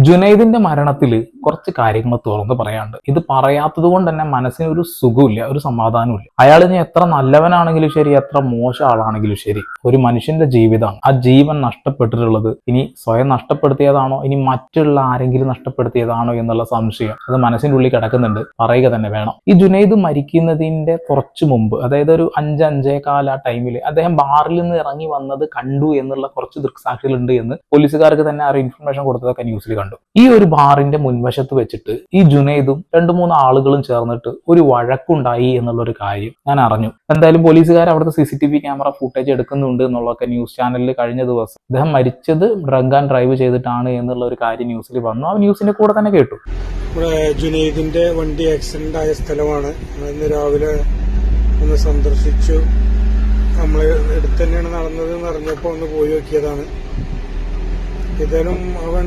ജുനൈദിന്റെ മരണത്തിൽ കുറച്ച് കാര്യങ്ങൾ തുറന്നു പറയാണ്ട്. ഇത് പറയാത്തത് കൊണ്ട് തന്നെ മനസ്സിന് ഒരു സുഖമില്ല, ഒരു സമാധാനമില്ല. അയാൾ ഇനി എത്ര നല്ലവനാണെങ്കിലും ശരി, എത്ര മോശം ആളാണെങ്കിലും ശരി, ഒരു മനുഷ്യന്റെ ജീവിതമാണ്. ആ ജീവൻ നഷ്ടപ്പെട്ടിട്ടുള്ളത് ഇനി സ്വയം നഷ്ടപ്പെടുത്തിയതാണോ, ഇനി മറ്റുള്ള ആരെങ്കിലും നഷ്ടപ്പെടുത്തിയതാണോ എന്നുള്ള സംശയം അത് മനസ്സിന്റെ ഉള്ളിൽ കിടക്കുന്നുണ്ട്. പറയുക തന്നെ വേണം. ഈ ജുനൈദ് മരിക്കുന്നതിന്റെ കുറച്ചു മുമ്പ്, അതായത് ഒരു 5-5:15 ആ ടൈമിൽ അദ്ദേഹം ബാറിൽ നിന്ന് ഇറങ്ങി വന്നത് കണ്ടു എന്നുള്ള കുറച്ച് ദൃക്സാക്ഷികളുണ്ട് എന്ന് പോലീസുകാർക്ക് തന്നെ ആ ഇൻഫർമേഷൻ കൊടുത്തതൊക്കെ ന്യൂസിൽ കണ്ടു. ഈ ഒരു ബാറിന്റെ മുൻവശത്ത് വെച്ചിട്ട് ഈ ജുനൈദും 2-3 ആളുകളും ചേർന്നിട്ട് ഒരു വഴക്കുണ്ടായി എന്നുള്ള ഒരു കാര്യം ഞാൻ അറിഞ്ഞു. എന്തായാലും പോലീസുകാർ അവിടുത്തെ CCTV ക്യാമറ ഫുട്ടേജ് എടുക്കുന്നുണ്ട് എന്നുള്ളതൊക്കെ ന്യൂസ് ചാനലിൽ കഴിഞ്ഞ ദിവസം അദ്ദേഹം മരിച്ചത് ഡ്രങ്ക് ആൻഡ് ഡ്രൈവ് ചെയ്തിട്ടാണ് എന്നുള്ള ഒരു കാര്യം ന്യൂസിൽ വന്നു. ആ ന്യൂസിന്റെ കൂടെ തന്നെ കേട്ടു. ജുനൈദിന്റെ വണ്ടി ആക്സിഡന്റ് ആയ സ്ഥലമാണ്. ഇന്ന് രാവിലെ ഒന്ന് സന്ദർശിച്ചു. നമ്മള് അടുത്ത് തന്നെയാണ് നടന്നത് എന്ന് അറിഞ്ഞപ്പോ ഒന്ന് പോയി നോക്കിയതാണ്. ഏതായാലും അവൻ